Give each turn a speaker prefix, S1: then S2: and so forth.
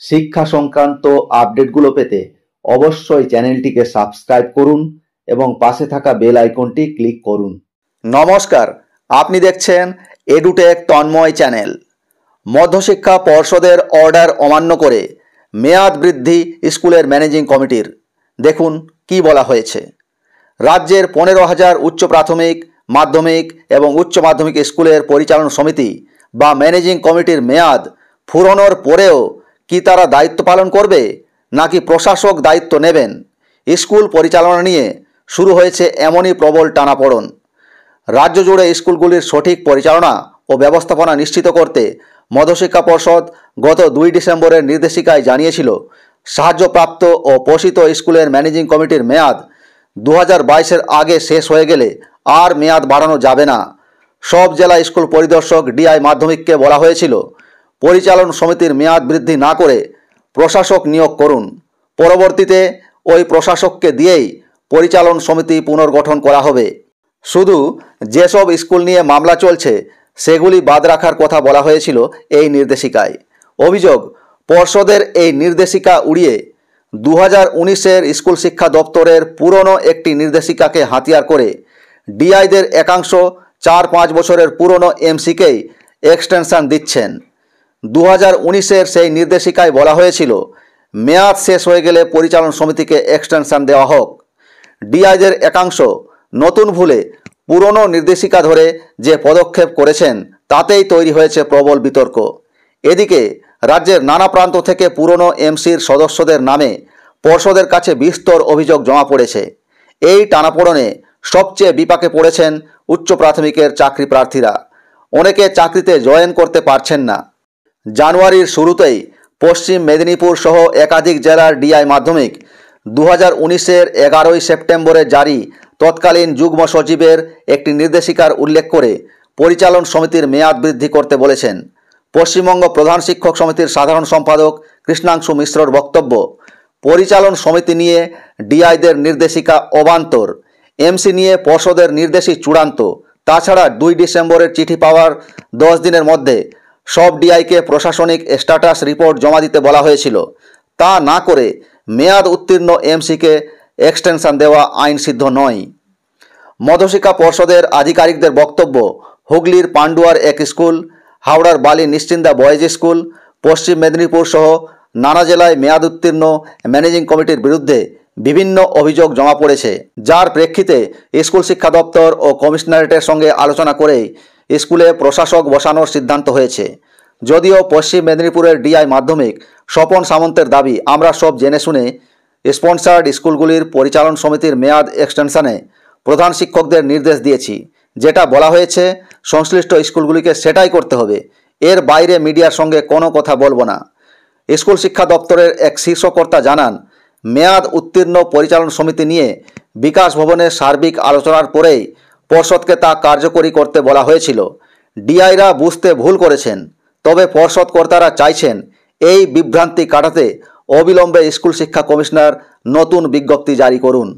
S1: শিক্ষা সংক্রান্ত আপডেটগুলো পেতে অবশ্যই চ্যানেলটিকে সাবস্ক্রাইব করুন এবং পাশে থাকা বেল আইকনটি ক্লিক করুন।
S2: নমস্কার, আপনি দেখছেন এডুটেক তন্ময় চ্যানেল। মধ্যশিক্ষা পর্ষদের অর্ডার অমান্য করে মেয়াদ বৃদ্ধি স্কুলের ম্যানেজিং কমিটির। দেখুন কি বলা হয়েছে। রাজ্যের 15,000 উচ্চ প্রাথমিক, মাধ্যমিক এবং উচ্চ মাধ্যমিক স্কুলের পরিচালন সমিতি বা ম্যানেজিং কমিটির মেয়াদ ফুরোনোর পরেও কি তারা দায়িত্ব পালন করবে, নাকি প্রশাসক দায়িত্ব নেবেন? স্কুল পরিচালনা নিয়ে শুরু হয়েছে এমনই প্রবল টানাপোড়েন। রাজ্য জুড়ে স্কুলগুলির সঠিক পরিচালনা ও ব্যবস্থাপনা নিশ্চিত করতে মধ্যশিক্ষা পর্ষদ গত 2 ডিসেম্বরের নির্দেশিকায় জানিয়েছিল, সাহায্যপ্রাপ্ত ও পোষিত স্কুলের ম্যানেজিং কমিটির মেয়াদ 2022-এর আগে শেষ হয়ে গেলে আর মেয়াদ বাড়ানো যাবে না। সব জেলা স্কুল পরিদর্শক ডিআই মাধ্যমিককে বলা হয়েছিল, পরিচালন সমিতির মেয়াদ বৃদ্ধি না করে প্রশাসক নিয়োগ করুন। পরবর্তীতে ওই প্রশাসককে দিয়েই পরিচালন সমিতি পুনর্গঠন করা হবে। শুধু যেসব স্কুল নিয়ে মামলা চলছে সেগুলি বাদ রাখার কথা বলা হয়েছিল এই নির্দেশিকায়। অভিযোগ, পর্ষদের এই নির্দেশিকা উড়িয়ে 2019-এর স্কুল শিক্ষা দপ্তরের পুরনো একটি নির্দেশিকাকে হাতিয়ার করে ডিআইদের একাংশ 4-5 বছরের পুরনো এমসিকেই এক্সটেনশন দিচ্ছেন। 2019-এর সেই নির্দেশিকায় বলা হয়েছিল, মেয়াদ শেষ হয়ে গেলে পরিচালন সমিতিকে এক্সটেনশন দেওয়া হোক। ডিআইদের একাংশ নতুন ভুলে পুরনো নির্দেশিকা ধরে যে পদক্ষেপ করেছেন তাতেই তৈরি হয়েছে প্রবল বিতর্ক। এদিকে রাজ্যের নানা প্রান্ত থেকে পুরনো এমসির সদস্যদের নামে পর্ষদের কাছে বিস্তর অভিযোগ জমা পড়েছে। এই টানাপোড়েনে সবচেয়ে বিপাকে পড়েছেন উচ্চ প্রাথমিকের চাকরি প্রার্থীরা। অনেকে চাকরিতে জয়েন করতে পারছেন না। জানুয়ারির শুরুতেই পশ্চিম মেদিনীপুর সহ একাধিক জেলার ডিআই মাধ্যমিক 2019-এর 11ই সেপ্টেম্বরে জারি তৎকালীন যুগ্ম সচিবের একটি নির্দেশিকার উল্লেখ করে পরিচালন সমিতির মেয়াদ বৃদ্ধি করতে বলেছেন। পশ্চিমবঙ্গ প্রধান শিক্ষক সমিতির সাধারণ সম্পাদক কৃষ্ণাংশু মিশ্রর বক্তব্য, পরিচালন সমিতি নিয়ে ডিআইদের নির্দেশিকা অবান্তর, এমসি নিয়ে পর্ষদের নির্দেশই চূড়ান্ত। তাছাড়া 2 ডিসেম্বরের চিঠি পাওয়ার 10 দিনের মধ্যে সব ডিআইকে প্রশাসনিক স্ট্যাটাস রিপোর্ট জমা দিতে বলা হয়েছিল। তা না করে মেয়াদ উত্তীর্ণ এমসিকে এক্সটেনশন দেওয়া আইনসিদ্ধ নয়। মধ্যশিক্ষা পর্ষদের আধিকারিকদের বক্তব্য, হুগলির পান্ডুয়ার এক স্কুল, হাওড়ার বালি নিশ্চিন্দা বয়েজ স্কুল, পশ্চিম মেদিনীপুর সহ নানা জেলায় মেয়াদ উত্তীর্ণ ম্যানেজিং কমিটির বিরুদ্ধে বিভিন্ন অভিযোগ জমা পড়েছে, যার প্রেক্ষিতে স্কুল শিক্ষা দপ্তর ও কমিশনারেটের সঙ্গে আলোচনা করেই স্কুলে প্রশাসক বসানোর সিদ্ধান্ত হয়েছে। যদিও পশ্চিম মেদিনীপুরের ডিআই মাধ্যমিক স্বপন সামন্তের দাবি, আমরা সব জেনে শুনে স্পন্সার্ড স্কুলগুলির পরিচালন সমিতির মেয়াদ এক্সটেনশনে প্রধান শিক্ষকদের নির্দেশ দিয়েছি। যেটা বলা হয়েছে সংশ্লিষ্ট স্কুলগুলিকে সেটাই করতে হবে, এর বাইরে মিডিয়ার সঙ্গে কোনো কথা বলবো না। স্কুল শিক্ষা দপ্তরের এক শীর্ষকর্তা জানান, মেয়াদ উত্তীর্ণ পরিচালন সমিতি নিয়ে বিকাশ ভবনে সার্বিক আলোচনার পরেই পর্ষদকে তা কার্যকরী করতে বলা হয়েছিল। ডিআইরা বুঝতে ভুল করেছেন, তবে পর্ষদ কর্তারা চাইছেন এই বিভ্রান্তি কাটাতে অবিলম্বে স্কুল শিক্ষা কমিশনার নতুন বিজ্ঞপ্তি জারি করুন।